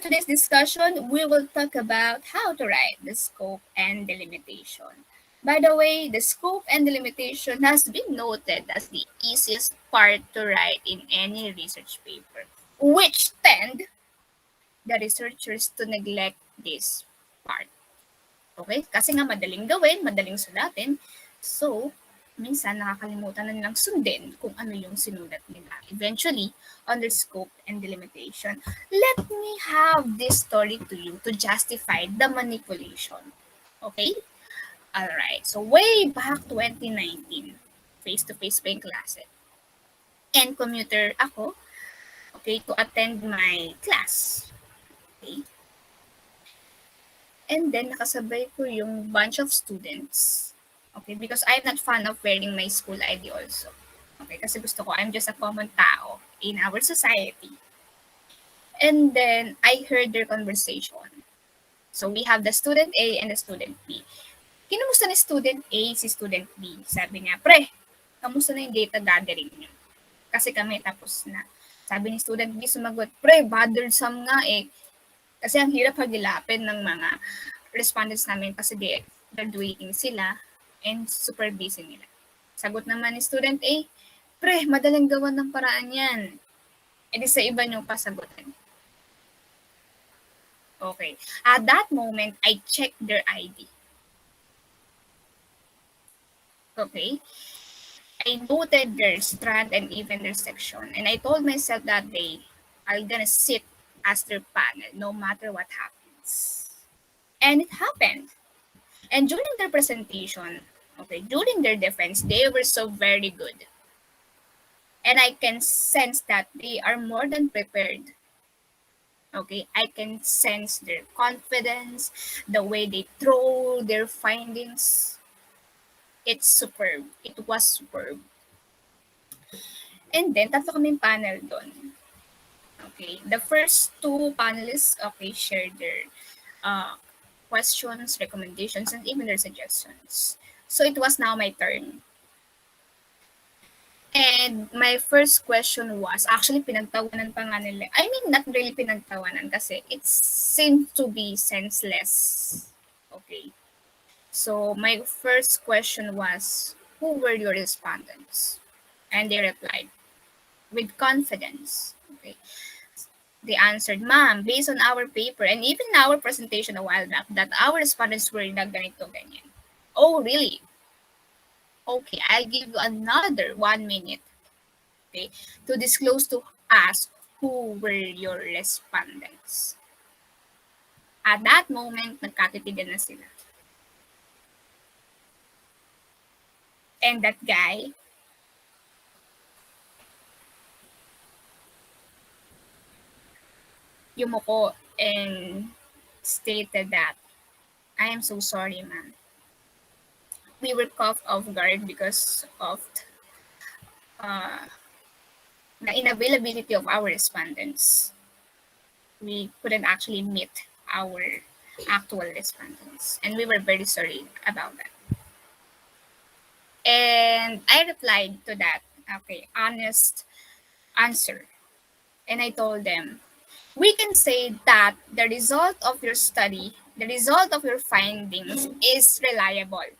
today's discussion, we will talk about how to write the scope and delimitation. By the way, the scope and delimitation has been noted as the easiest part to write in any research paper, which tend the researchers to neglect this part. Okay? Kasi nga madaling gawin, madaling sulatin. So, minsan nakakalimutan na nilang sundin kung ano yung sinulat nila. Eventually, under scope and delimitation, let me have this story to you to justify the manipulation. Okay? Alright. So, way back 2019, face-to-face pa yung klase. And commuter ako, okay, to attend my class. Okay? And then, nakasabay ko yung bunch of students. Okay, because I'm not fan of wearing my school ID also. Okay, kasi gusto ko, I'm just a common tao in our society. And then, I heard their conversation. So, we have the student A and the student B. Kinumusta ni student A si student B? Sabi niya, pre, kamusta na yung data gathering niyo? Kasi kami tapos na. Sabi ni student B sumagot, pre, bothersome nga eh. Kasi ang hirap hagilapin ng mga respondents namin kasi graduating sila and super busy nila. Sagot naman ni student A, pre, madaling gawan ng paraan yan. E di sa iba nyo pasagutin. Okay. At that moment, I checked their ID. Okay. I noted their strand and even their section. And I told myself that day, I'm gonna sit as their panel no matter what happens. And it happened. And during their presentation, okay, during their defense, they were so very good. And I can sense that they are more than prepared. Okay, I can sense their confidence, the way they throw their findings. It's superb. It was superb. And then, tatlo kaming panel doon. Okay, the first two panelists, okay, shared their questions, recommendations, and even their suggestions. So it was now my turn. And my first question was, actually pinagtawanan pa nga nila. I mean, not really pinagtawanan kasi it seemed to be senseless. Okay. So my first question was, who were your respondents? And they replied, with confidence. Okay. They answered, ma'am, based on our paper and even our presentation a while back, that our respondents were na ganito, ganyan. Oh, really? Okay, I'll give you another 1 minute, okay, to disclose to us who were your respondents. At that moment, nagkatitigan na sila. And that guy, yumuko and stated that, I am so sorry, ma'am. We were caught off guard because of the inavailability of our respondents. We couldn't actually meet our actual respondents, and we were very sorry about that. And I replied to that, okay, honest answer. And I told them, we can say that the result of your study, the result of your findings is reliable.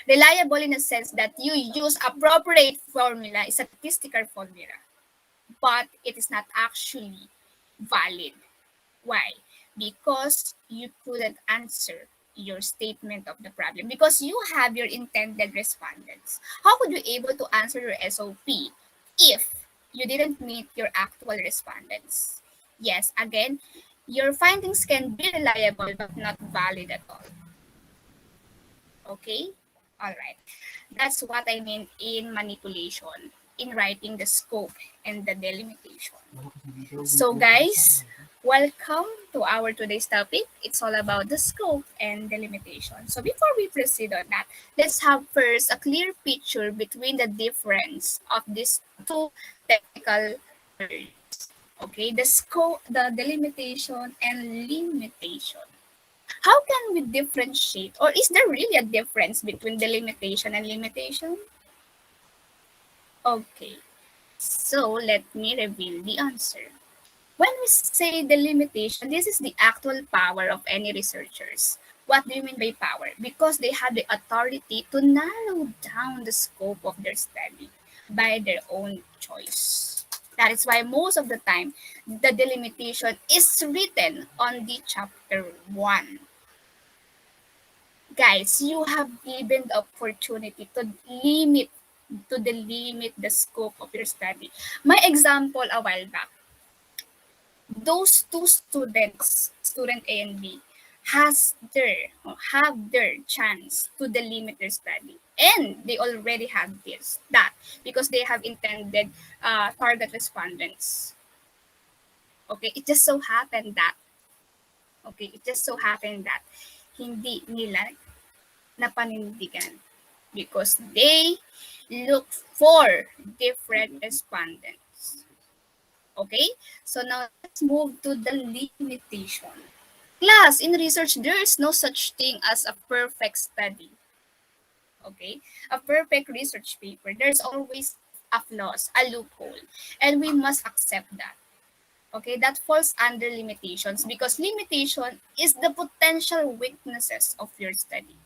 Reliable in the sense that you use appropriate formula, a statistical formula, but it is not actually valid. Why? Because you couldn't answer your statement of the problem because you have your intended respondents. How could you able to answer your SOP if you didn't meet your actual respondents? Yes, again, your findings can be reliable but not valid at all. Okay? All right. That's what I mean in manipulation, in writing the scope and the delimitation. So guys, welcome to our today's topic. It's all about the scope and delimitation. So before we proceed on that, let's have first a clear picture between the difference of these two technical words. Okay, the scope, the delimitation and limitation. How can we differentiate, or is there really a difference between delimitation and limitation? Okay, so let me reveal the answer. When we say delimitation, this is the actual power of any researchers. What do you mean by power? Because they have the authority to narrow down the scope of their study by their own choice. That is why most of the time, the delimitation is written on the chapter 1. Guys, you have given the opportunity to delimit the scope of your study. My example a while back, those two students, student A and B, have their chance to delimit their study, and they already have that because they have intended target respondents. Okay, it just so happened that hindi nila napanindigan because they look for different respondents. Okay, so now let's move to the limitation. Class, in research, there is no such thing as a perfect study. Okay, a perfect research paper. There's always a flaws, a loophole, and we must accept that. Okay, that falls under limitations because limitation is the potential weaknesses of your study.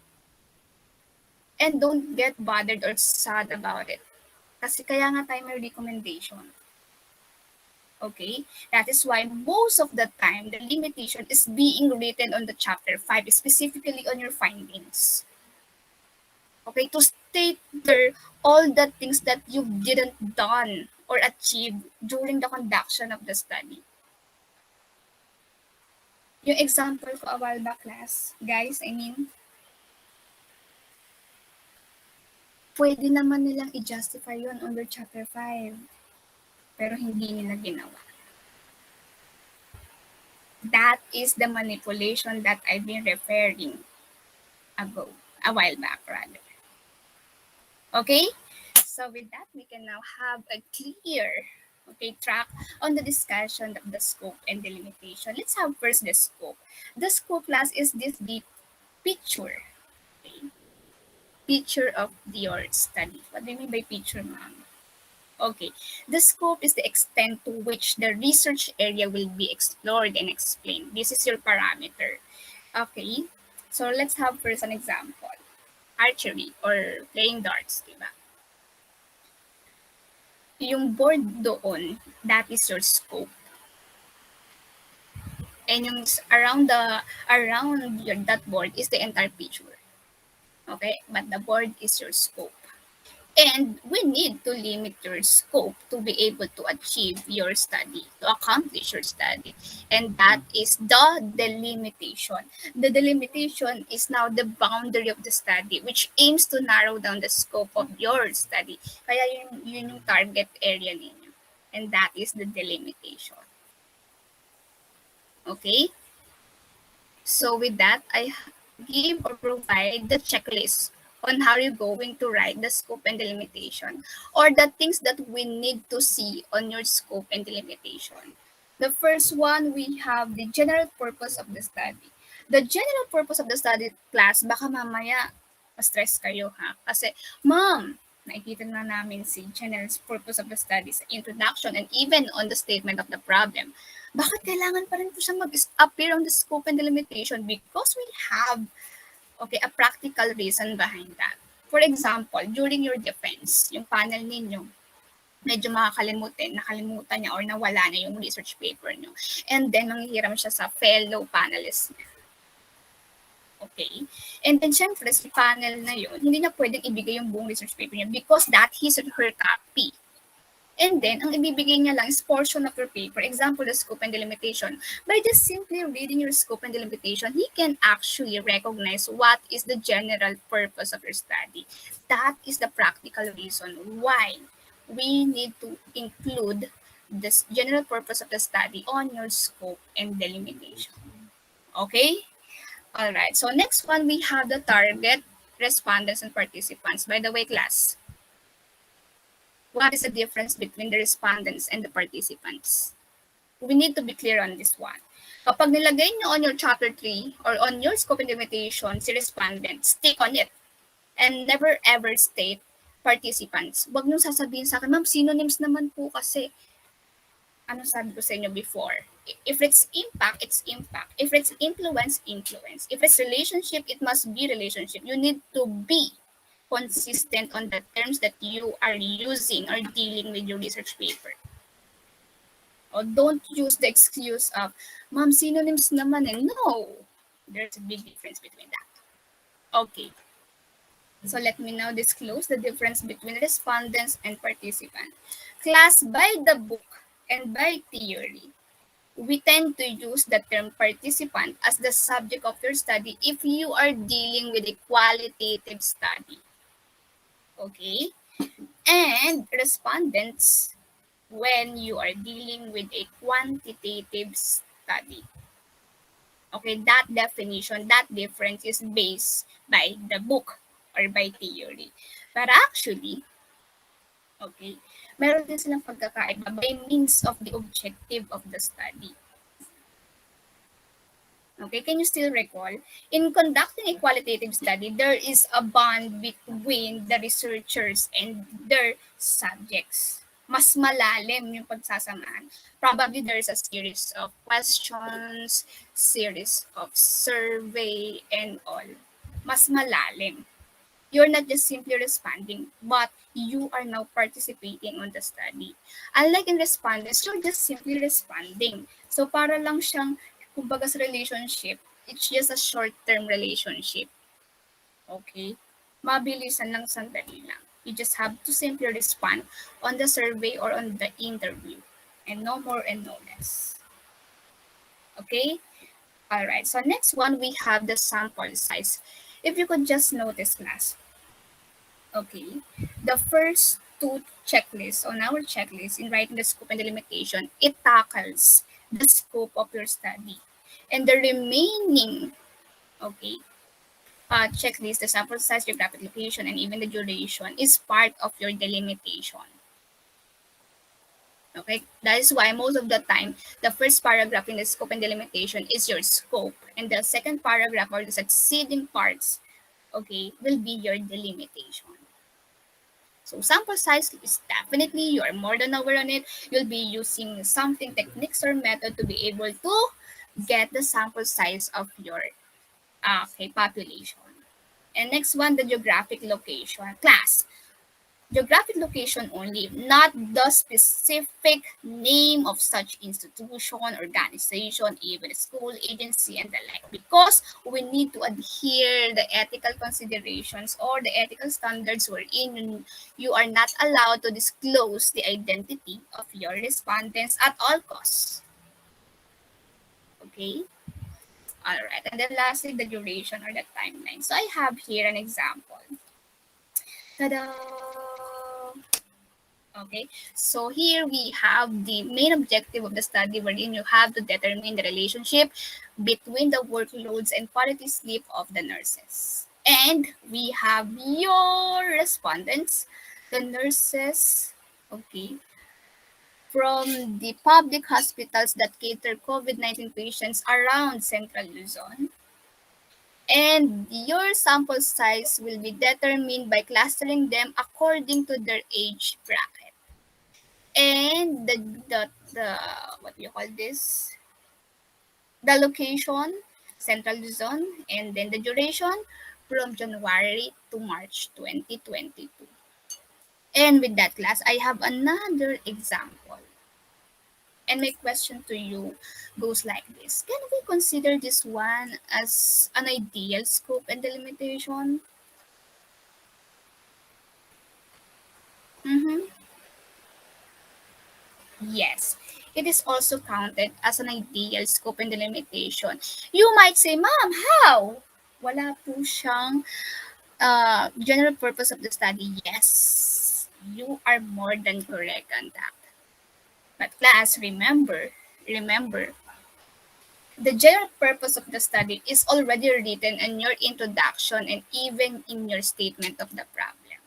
And don't get bothered or sad about it. Kasi kaya nga tayo may recommendation. Okay? That is why most of the time, the limitation is being written on the chapter 5, specifically on your findings. Okay? To state there all the things that you didn't done or achieve during the conduction of the study. Yung example ko a while back, class, guys, pwede naman nilang i-justify yun under chapter 5. Pero hindi nila ginawa. That is the manipulation that I've been referring a while back rather. Okay? So with that, we can now have a clear track on the discussion of the scope and delimitation. Let's have first the scope. The scope, class, is this the picture. Okay? Picture of your study. What do you mean by picture, ma'am? Okay, the scope is the extent to which the research area will be explored and explained. This is your parameter. Okay, so let's have first an example. Archery or playing darts, diba? Yung board doon, that is your scope. And yung around that board is the entire picture. Okay, but the board is your scope. And we need to limit your scope to be able to achieve your study, to accomplish your study. And that is the delimitation. The delimitation is now the boundary of the study, which aims to narrow down the scope of your study. Kaya yun yung target area ninyo. And that is the delimitation. Okay? So with that, I give or provide the checklist on how you're going to write the scope and delimitation, or the things that we need to see on your scope and delimitation. The first one, we have the general purpose of the study. The general purpose of the study, class, baka mamaya ma-stress kayo, ha? Kasi, ma'am, nakikita na namin si general purpose of the study sa introduction and even on the statement of the problem. Bakit kailangan pa rin po siya mag-appear on the scope and delimitation? Because we have a practical reason behind that. For example, during your defense, yung panel ninyo, medyo nakalimutan niya or nawala na yung research paper nyo. And then, manghihiram siya sa fellow panelists niya. Okay? And then, syempre, si panel na yun, hindi na pwedeng ibigay yung buong research paper niya because that his or her copy. And then, ang ibibigay niya lang is portion of your paper. Example, the scope and delimitation. By just simply reading your scope and delimitation, he can actually recognize what is the general purpose of your study. That is the practical reason why we need to include this general purpose of the study on your scope and delimitation. Okay? All right. So next one, we have the target, respondents, and participants. By the way, class, what is the difference between the respondents and the participants? We need to be clear on this one. Kapag nilagay nyo on your chapter 3 or on your scope and delimitation, si respondents, stick on it. And never ever state participants. Huwag nyo sasabihin sa akin, ma'am, synonyms naman po kasi. ano sabi ko sa inyo before, if it's impact, it's impact. If it's influence, influence. If it's relationship, it must be relationship. You need to be consistent on the terms that you are using or dealing with your research paper. O don't use the excuse of, ma'am, synonyms naman eh. No, there's a big difference between that. Okay. So let me now disclose the difference between respondents and participants. Class, by the book and by theory, we tend to use the term participant as the subject of your study if you are dealing with a qualitative study. Okay? And respondents when you are dealing with a quantitative study. Okay, that definition, that difference is based by the book or by theory. But actually, okay, meron din silang pagkakaiba by means of the objective of the study. Okay, can you still recall? In conducting a qualitative study, there is a bond between the researchers and their subjects. Mas malalim yung pagsasamahan. Probably there is a series of questions, series of survey, and all. Mas malalim. You're not just simply responding, but you are now participating on the study. Unlike in respondents, you're just simply responding. So para lang siyang, kumbaga sa relationship, it's just a short-term relationship. Okay? Mabilisan lang, sandali lang. You just have to simply respond on the survey or on the interview. And no more and no less. Okay? Alright, so next one, we have the sample size. If you could just notice, class, okay, the first two checklists on our checklist in writing the scope and delimitation, it tackles the scope of your study. And the remaining, okay, checklist, the sample size, geographic location, and even the duration is part of your delimitation. Okay, that is why most of the time, the first paragraph in the scope and delimitation is your scope, and the second paragraph or the succeeding parts, okay, will be your delimitation. So sample size is definitely, you are more than aware on it. You'll be using something, techniques or method to be able to get the sample size of your population. And next one, the geographic location. Class, geographic location only, not the specific name of such institution, organization, even school, agency, and the like, because we need to adhere the ethical considerations or the ethical standards wherein you are not allowed to disclose the identity of your respondents at all costs. Okay? All right. And then lastly, the duration or the timeline. So I have here an example. Ta-da! Okay, so here we have the main objective of the study wherein you have to determine the relationship between the workloads and quality sleep of the nurses. And we have your respondents, the nurses, okay, from the public hospitals that cater COVID-19 patients around Central Luzon. And your sample size will be determined by clustering them according to their age bracket. And the what do you call this? The location, Central Luzon, and then the duration from January to March 2022. And with that, class, I have another example. And my question to you goes like this. Can we consider this one as an ideal scope and delimitation? Mm-hmm. Yes, it is also counted as an ideal scope and delimitation. You might say, Ma'am, how? Wala po siyang general purpose of the study. Yes, you are more than correct on that. But class, remember, the general purpose of the study is already written in your introduction and even in your statement of the problem.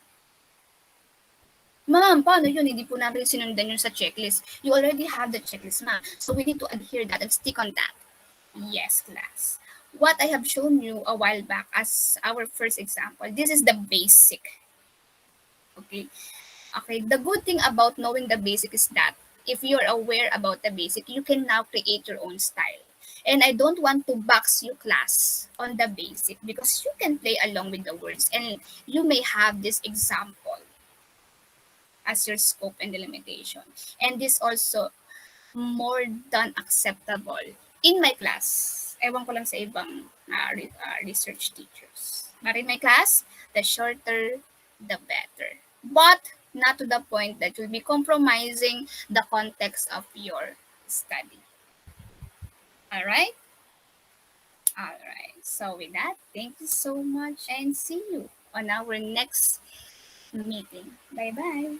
Ma'am, paano yun? Hindi po namin sinundan yun sa checklist. You already have the checklist, ma'am. So we need to adhere that and stick on that. Yes, class. What I have shown you a while back as our first example, this is the basic. Okay. Okay, the good thing about knowing the basic is that if you're aware about the basic, you can now create your own style. And I don't want to box you class on the basic because you can play along with the words and you may have this example as your scope and delimitation. And this also more than acceptable in my class. Ewan ko lang sa ibang research teachers. But in my class, the shorter, the better. But not to the point that you'll be compromising the context of your study. All right? All right. So with that, thank you so much and see you on our next meeting. Bye-bye.